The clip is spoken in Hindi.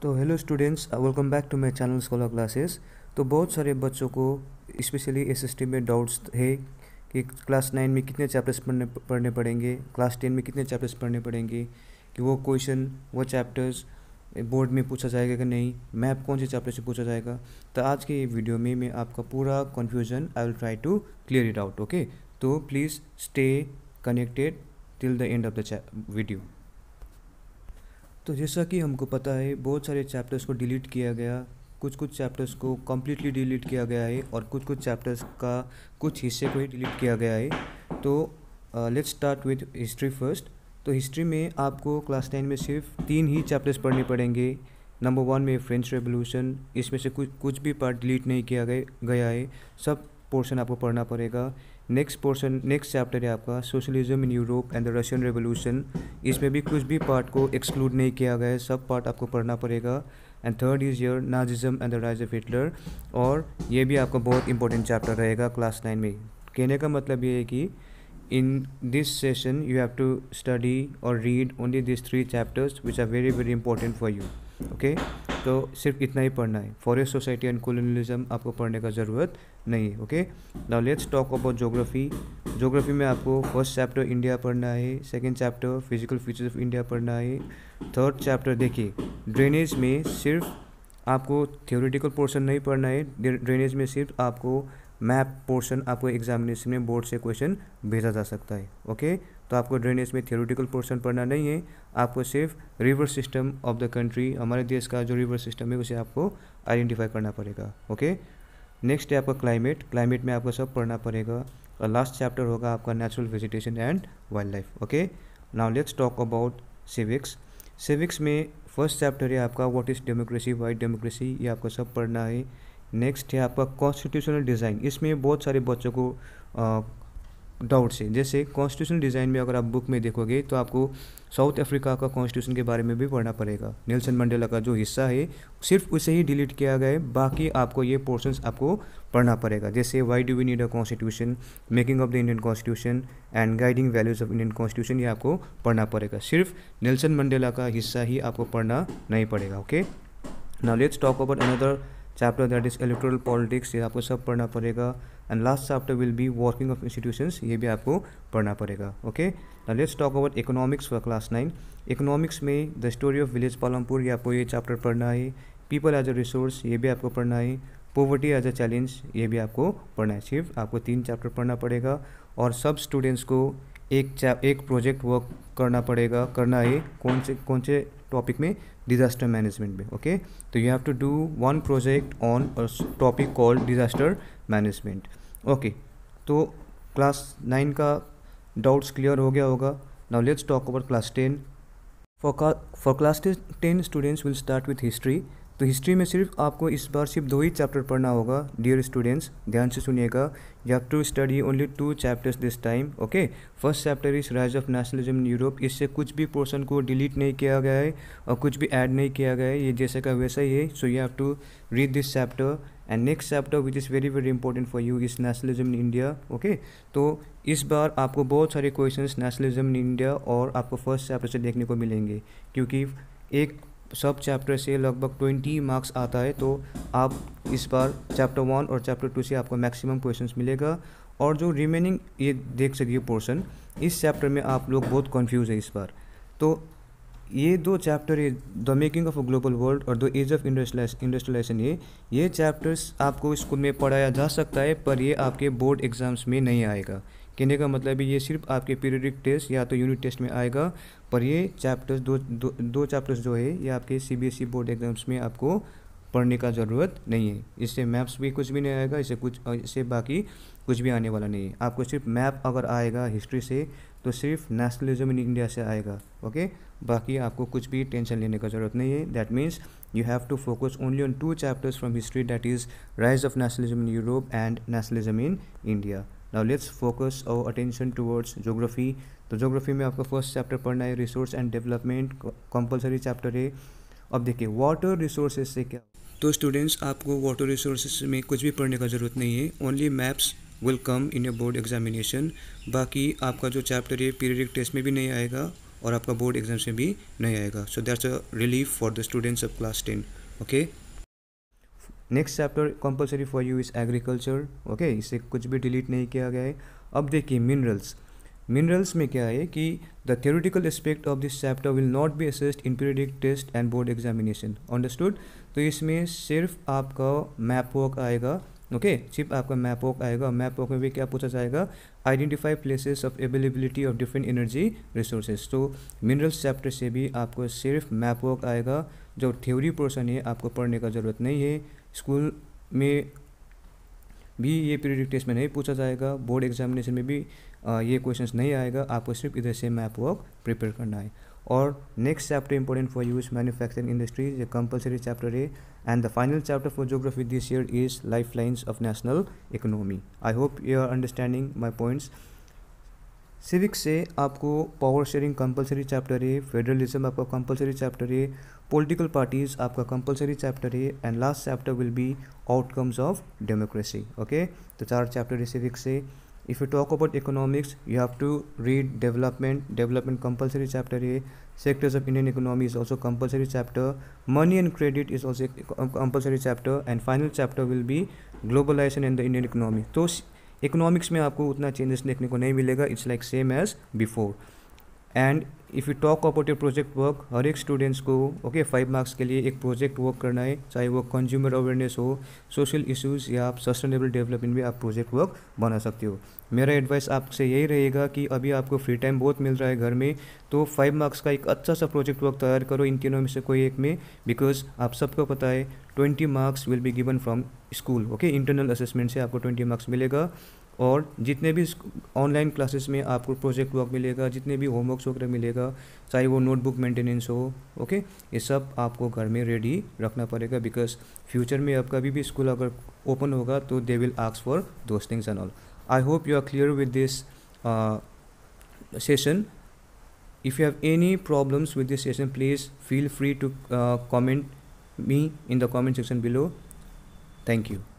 तो hello students, welcome back to my channel scholar classes. तो बहुत सारे बच्चों को स्पेशली एसएसटी में डाउट्स है कि क्लास 9 में कितने चैप्टर्स पढ़ने पड़ेंगे, क्लास 10 में कितने चैप्टर्स पढ़ने पड़ेंगे, कि वो चैप्टर्स बोर्ड में पूछा जाएगा कि नहीं, मैप कौन से चैप्टर से पूछा जाएगा। तो आज के ये वीडियो में मैं आपका पूरा confusion I will try to clear it out. Okay, तो please stay connected till the end of the video. तो जैसा कि हमको पता है, बहुत सारे चैप्टर्स को डिलीट किया गया, कुछ चैप्टर्स को कम्प्लीटली डिलीट किया गया है और कुछ चैप्टर्स का कुछ हिस्से को ही डिलीट किया गया है। तो let's start with history first. तो हिस्ट्री में आपको क्लास 10 में सिर्फ 3 ही चैप्टर्स पढ़ने पड़ेंगे। नंबर 1 में फ्रेंच रेवोल्यूशन, इसमें से कुछ भी पार्ट डिलीट नहीं किया गया है, सब पोर्शन आपको पढ़ना पड़ेगा। नेक्स्ट चैप्टर है आपका socialism in Europe and the Russian revolution, इसमें भी कुछ भी पार्ट को एक्सक्लूड नहीं किया गया है, सब पार्ट आपको पढ़ना पड़ेगा। And third is your Nazism and the rise of Hitler, और ये भी आपका बहुत इंपॉर्टेंट चैप्टर रहेगा क्लास 9 में। कहने का मतलब ये है कि in this session you have to study or read only these 3 chapters which are very very important for you. okay, तो सिर्फ इतना ही पढ़ना है। फॉरेस्ट सोसाइटी एंड कोलोनियलिज्म आपको पढ़ने का ज़रूरत नहीं है। Okay, now let's talk about geography. Geography में आपको फर्स्ट चैप्टर इंडिया पढ़ना है, second chapter physical features of India पढ़ना है, थर्ड चैप्टर देखिए ड्रेनेज में सिर्फ आपको थियोरेटिकल पोर्शन नहीं पढ़ना है, ड्रेनेज में सिर्फ आपको मैप पोर्शन आपको एग्जामिनेशन में बोर्ड से क्वेश्चन भेजा जा सकता है। ओके, तो आपको ड्रेनेज में थियोरेटिकल पोर्शन पढ़ना नहीं है, आपको सिर्फ river system of the country, हमारे देश का जो रिवर सिस्टम है उसे आपको आइडेंटिफाई करना पड़ेगा। ओके, नेक्स्ट है आपका क्लाइमेट में आपको सब पढ़ना पड़ेगा, और लास्ट चैप्टर होगा आपका natural vegetation and wild life. Okay, now let's talk about civics में फर्स्ट चैप्टर है आपका what is democracy, white democracy, ये आपको सब पढ़ना है। नेक्स्ट है आपका कॉन्स्टिट्यूशनल डिज़ाइन, इसमें बहुत सारे बच्चों को डाउट्स है। जैसे कॉन्स्टिट्यूशनल डिज़ाइन में अगर आप बुक में देखोगे तो आपको साउथ अफ्रीका का कॉन्स्टिट्यूशन के बारे में भी पढ़ना पड़ेगा। नेल्सन मंडेला का जो हिस्सा है सिर्फ उसे ही डिलीट किया गया है, बाकी आपको ये पोर्शंस आपको पढ़ना पड़ेगा। जैसे why do we need a constitution, making of the Indian constitution and guiding values of Indian constitution, ये आपको पढ़ना पड़ेगा। सिर्फ नेल्सन मंडेला का हिस्सा ही आपको पढ़ना नहीं पड़ेगा। Okay, now let's talk about another chapter that is electoral politics, ये आपको सब पढ़ना पड़ेगा। And last chapter will be working of institutions, ये भी आपको पढ़ना पड़ेगा। Okay, now let's talk about economics for class 9। Economics में the story of village Palampur, ये आपको ये चैप्टर पढ़ना है। पीपल एज अ रिसोर्स, ये भी आपको पढ़ना है। पॉवर्टी एज अ चैलेंज, ये भी आपको पढ़ना है। सिर्फ आपको 3 चैप्टर पढ़ना पड़ेगा, और सब स्टूडेंट्स को एक प्रोजेक्ट वर्क करना है। कौन से टॉपिक में? डिज़ास्टर मैनेजमेंट में। ओके, तो you have to do 1 project on a topic called disaster management. Okay, तो क्लास 9 का डाउट्स क्लियर हो गया होगा। Now let's talk about class 10। For class 10 students will start with history. तो हिस्ट्री में सिर्फ आपको इस बार सिर्फ 2 ही चैप्टर पढ़ना होगा। डियर स्टूडेंट्स, ध्यान से सुनिएगा, you have to study only 2 chapters this time. Okay, first chapter is rise of nationalism in Europe, इससे कुछ भी पोर्शन को डिलीट नहीं किया गया है और कुछ भी ऐड नहीं किया गया है, ये जैसे का वैसा ही है। So you have to read this chapter. And next chapter which is very very important for you is nationalism in India. Okay, तो इस बार आपको बहुत सारे क्वेश्चंस नेशनलिज्म इन इंडिया और आपको फर्स्ट चैप्टर से देखने को मिलेंगे, क्योंकि एक सब चैप्टर से लगभग 20 मार्क्स आता है। तो आप इस बार चैप्टर 1 और चैप्टर 2 से आपको मैक्सिमम क्वेश्चंस मिलेगा, और जो रिमेनिंग ये देख सकिए पोर्शन, इस चैप्टर में आप लोग बहुत कंफ्यूज है इस बार। तो ये 2 चैप्टर है, the making of a global world और द एज ऑफ इंडस्ट्रियलाइजेशन, ये चैप्टर्स आपको स्कूल में पढ़ाया जा सकता है, पर ये आपके बोर्ड एग्जाम्स में नहीं आएगा। कहने का मतलब है ये सिर्फ आपके पीरियडिक टेस्ट या तो यूनिट टेस्ट में आएगा, पर ये चैप्टर्स दो चैप्टर्स जो है ये आपके सीबीएसई बोर्ड एग्जाम्स में आपको पढ़ने का ज़रूरत नहीं है। इससे मैथ्स भी कुछ भी नहीं आएगा, इससे बाकी कुछ भी आने वाला नहीं है। आपको सिर्फ मैप अगर आएगा हिस्ट्री से तो सिर्फ नेशनलिज्म इन इंडिया से आएगा। ओके, बाकी आपको कुछ भी टेंशन लेने का ज़रूरत नहीं है। That means you have to focus only on 2 chapters from history, that is rise of nationalism in Europe and nationalism in India. Now let's focus our attention towards geography. तो geography में आपका फर्स्ट चैप्टर पढ़ना है resource and development, compulsory chapter है। अब देखिए वाटर रिसोर्सेज से क्या, तो स्टूडेंट्स आपको वाटर रिसोर्सेज में कुछ भी पढ़ने का ज़रूरत नहीं है, only maps will come in your board examination. बाकी आपका जो चैप्टर है पीरियडिक टेस्ट में भी नहीं आएगा और आपका बोर्ड एग्जाम से भी नहीं आएगा. So that's a relief for the students of class 10. Okay, next chapter compulsory for you is agriculture. Okay, इसे कुछ भी डिलीट नहीं किया गया है. अब देखिए मिनरल्स. मिनरल्स में क्या है कि the theoretical aspect of this chapter will not be assessed in periodic test and board examination. Understood. तो इसमें सिर्फ आपका मैप वर्क आएगा. ओके, सिर्फ आपका मैप वर्क आएगा. मैप वर्क में भी क्या पूछा जाएगा? Identify places of availability of different energy resources. तो मिनरल्स चैप्टर से भी आपको सिर्फ मैप वर्क आएगा. जो थ्योरी पोर्शन है आपको पढ़ने का ज़रूरत नहीं है. स्कूल में भी ये पीरियडिक टेस्ट में नहीं पूछा जाएगा. बोर्ड एग्जामिनेशन में भी ये क्वेश्चंस नहीं आएगा. आपको सिर्फ इधर से मैप वर्क प्रिपेयर करना है. और next chapter important for use manufacturing industry. ये कंपलसरी चैप्टर है. And the final chapter for geography this year is life lines of national economy. I hope you are understanding my points. Civics से आपको पावर शेयरिंग कंपलसरी चैप्टर है. फेडरलिज्म आपका कंपलसरी चैप्टर है. पॉलिटिकल पार्टीज आपका कंपलसरी चैप्टर है. And last chapter will be outcomes of democracy. Okay, तो 4 चैप्टर है सिविक्स से. If you talk about economics you have to read development compulsory chapter है. Sectors of Indian economy is also compulsory chapter. Money and credit is also compulsory chapter. And final chapter will be globalisation in the Indian economy. तो इकोनॉमिक्स में आपको उतना चेंजेस देखने को नहीं मिलेगा. It's like same as before. And if you talk about your project work, हर एक स्टूडेंट्स को 5 मार्क्स के लिए एक प्रोजेक्ट वर्क करना है. चाहे वो कंज्यूमर अवेयरनेस हो, सोशल इश्यूज़ या आप सस्टेनेबल डेवलपमेंट में आप प्रोजेक्ट वर्क बना सकते हो. मेरा एडवाइस आपसे यही रहेगा कि अभी आपको फ्री टाइम बहुत मिल रहा है घर में, तो 5 मार्क्स का एक अच्छा सा प्रोजेक्ट वर्क तैयार करो इन तीनों में से कोई एक में. बिकॉज आप सबको पता है 20 marks will be given from school. Okay, internal assessment से आपको 20 मार्क्स मिलेगा. और जितने भी ऑनलाइन क्लासेस में आपको प्रोजेक्ट वर्क मिलेगा, जितने भी होमवर्क्स वगैरह मिलेगा, चाहे वो नोटबुक मेंटेनेंस हो, ओके, ये सब आपको घर में रेडी रखना पड़ेगा. बिकॉज फ्यूचर में अब कभी भी स्कूल अगर ओपन होगा तो they will ask for those things and all. I hope you are clear with this session. If you have any problems with this session, please feel free to comment me in the comment section below. Thank you.